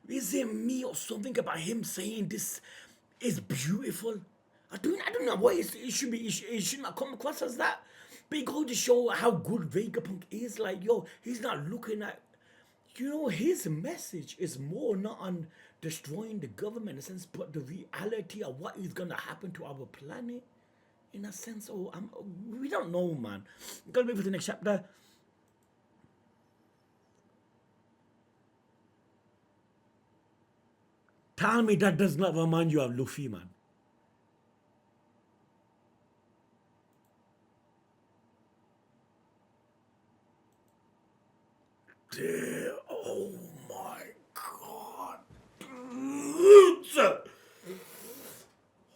Is it me or something about him saying this is beautiful? I don't know what it should be. It should not come across as that. But it goes to show how good Vegapunk is. Like, yo, he's not looking at, you know, his message is more not on destroying the government in a sense, but the reality of what is gonna happen to our planet. In a sense, we don't know, man. Gotta wait for the next chapter. Tell me that does not remind you of Luffy, man. Oh my god.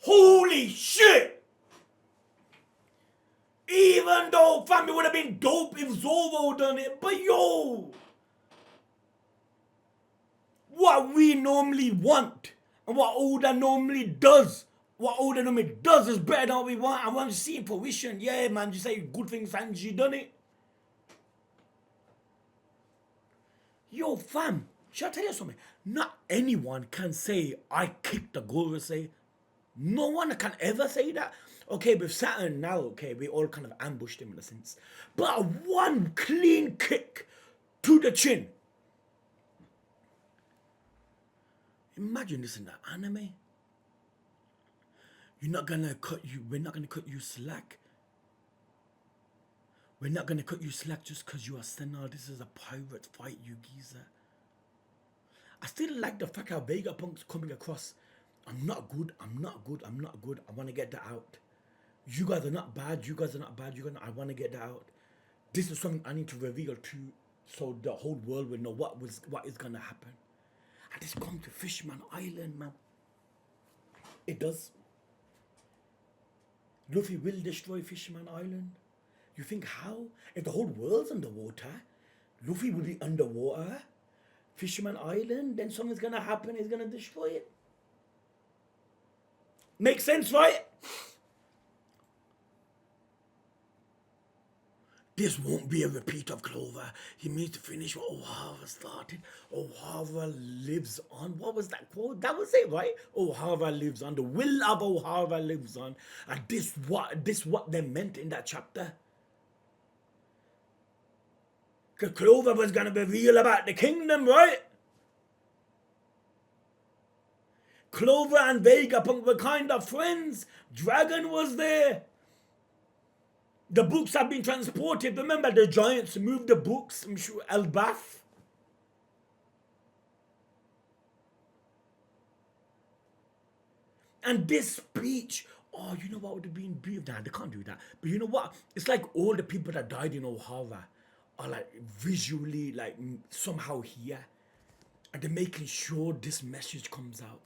Holy shit! Even though family would have been dope if Zoro done it, but yo! What we normally want and what Oda normally does. What Oda normally does is better than what we want. I want to see in fruition. Yeah, man, you say good things, Sanji done it. Yo, fam, should I tell you something? Not anyone can say, I kicked the Gorosei. No one can ever say that. Okay, with Saturn now, okay, we all kind of ambushed him in a sense. But one clean kick to the chin. Imagine this in the anime. We're not gonna cut you slack. We're not gonna cut you slack just because you are Senna. This is a pirate fight, you geezer. I still like the fact how Vegapunk's coming across. I'm not good. I want to get that out. You guys are not bad. I want to get that out. This is something I need to reveal to, so the whole world will know what is gonna happen. And this comes to Fishman Island, man. It does. Luffy will destroy Fishman Island. You think how? If the whole world's underwater, Luffy will be underwater. Fisherman Island, then something's gonna happen, he's gonna destroy it. Makes sense, right? This won't be a repeat of Clover. He needs to finish what O'Hara started. O'Hara lives on. What was that quote? That was it, right? O'Hara lives on. The will of O'Hara lives on. And this what they meant in that chapter. Because Clover was going to reveal about the kingdom, right? Clover and Vegapunk were kind of friends. Dragon was there. The books have been transported. Remember, the giants moved the books. I'm sure Elbaf. And this speech, oh, you know what would have been brief? Nah, they can't do that. But you know what? It's like all the people that died in O'Hara are like visually like somehow here. And they're making sure this message comes out.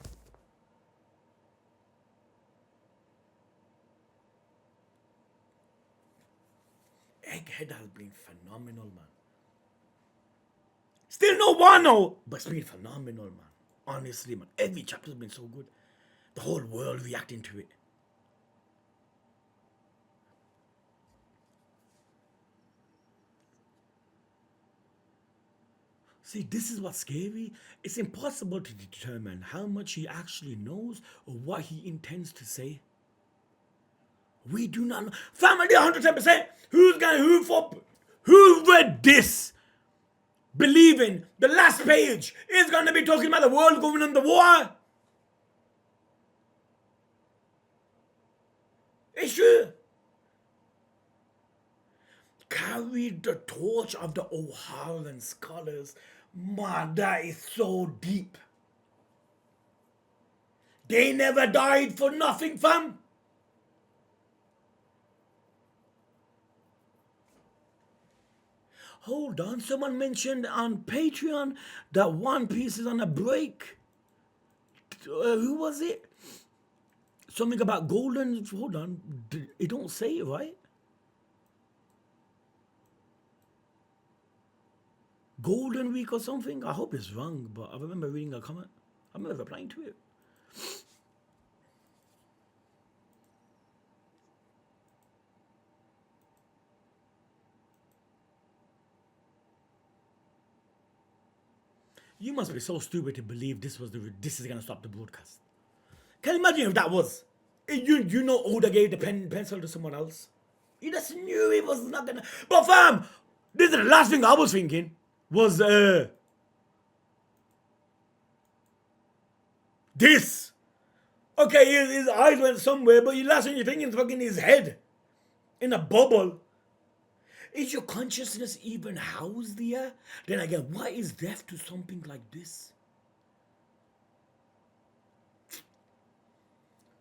Egghead has been phenomenal, man. Still no Wano, but it's been phenomenal, man. Honestly, man. Every chapter's been so good. The whole world reacting to it. See, this is what's scary. It's impossible to determine how much he actually knows or what he intends to say. We do not know. Family 110%. Who read this? Believing the last page is going to be talking about the world going under war? It's true. Carried the torch of the O'Haran scholars. Man, that is so deep. They never died for nothing, fam. Hold on, someone mentioned on Patreon that One Piece is on a break. Who was it? Something about golden. Hold on, it don't say it, right? Golden Week or something? I hope it's wrong, but I remember reading a comment. I remember replying to it. You must be so stupid to believe this is gonna stop the broadcast. Can you imagine if that was? You know Oda gave the pencil to someone else. You just knew it was not gonna. But fam, this is the last thing I was thinking was this. Okay, his eyes went somewhere, but the last thing you're thinking is fucking his head in a bubble. Is your consciousness even housed there? Then again, what is death to something like this?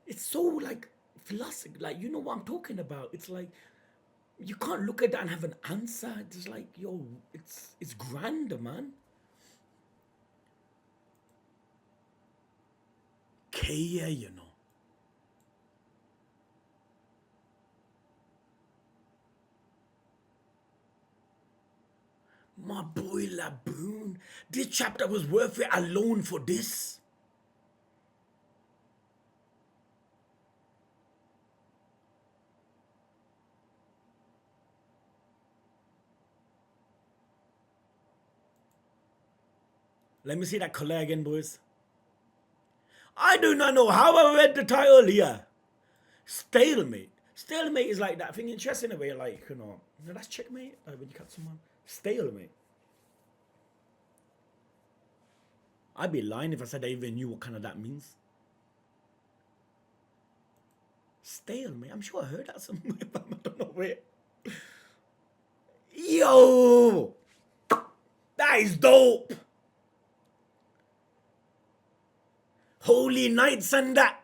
It's so like philosophical, like you know what I'm talking about. It's like you can't look at that and have an answer. It's like yo, it's grand, man. Kaya, you know. My boy Laboon, this chapter was worth it alone for this. Let me see that color again, boys. I do not know how I read the title here. Stalemate. Stalemate is like that thing in chess in a way, like, you know that's checkmate, like when you catch someone. Stalemate. I'd be lying if I said I even knew what kind of that means. Stalemate. I'm sure I heard that somewhere, but I don't know where. Yo! That is dope! Holy Knights and that!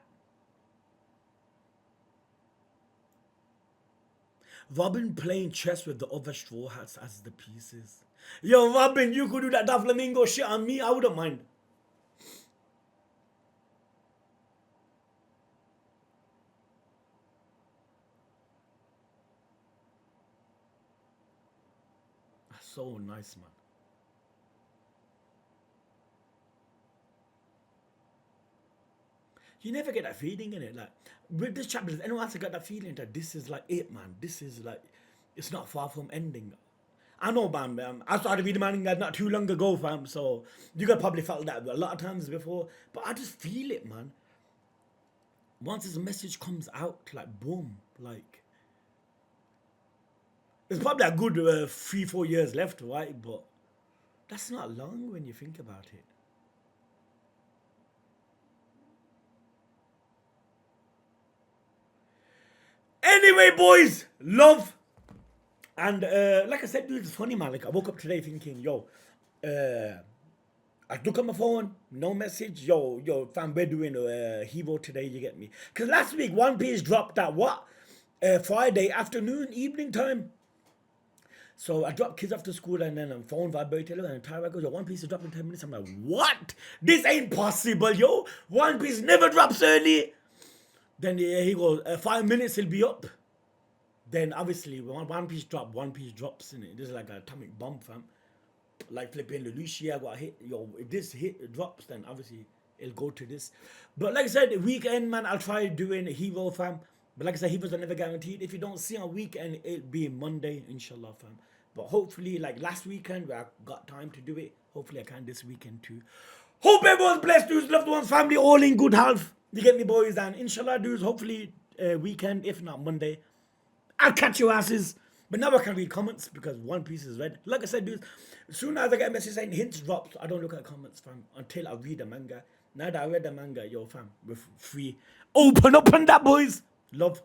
Robin playing chess with the other Straw Hats as the pieces. Yo, Robin, you could do that Doflamingo shit on me, I wouldn't mind. That's so nice, man. You never get that feeling in it. Like, with this chapter, does anyone else get that feeling that this is like it, man? This is like, it's not far from ending. I know, man. I started reading manga not too long ago, fam. So you could probably felt that a lot of times before. But I just feel it, man. Once this message comes out, like boom, like It's probably a good 3-4 years left, right? But that's not long when you think about it. Anyway, boys, love. And like I said, dude, it's funny, man. Like, I woke up today thinking, yo, I look at my phone, no message. Yo, fam, we're doing Hevo today, you get me? Because last week, One Piece dropped at what? Friday afternoon, evening time. So I dropped kids after school and then phone vibrated and Tyra goes, yo, One Piece is dropping in 10 minutes. I'm like, what? This ain't possible, yo. One Piece never drops early. Then he goes, 5 minutes he'll be up. Then obviously when One Piece drops in it. This is like an atomic bomb, fam. Like flipping Lucia got hit. Yo, if this hit drops, then obviously it'll go to this. But like I said, weekend, man, I'll try doing Hero, fam. But like I said, Heroes are never guaranteed. If you don't see on weekend, it'll be Monday, inshallah, fam. But hopefully, like last weekend, where I got time to do it, hopefully I can this weekend too. Hope everyone's blessed, dudes, loved ones, family, all in good health. You get me, boys? And inshallah, dudes, hopefully weekend, if not Monday, I'll catch your asses. But now I can read comments because One Piece is read. Like I said, dudes, as soon as I get a message saying hints dropped, I don't look at comments, fam, until I read the manga. Now that I read the manga, yo, fam, we're free. Open up on that, boys. Love.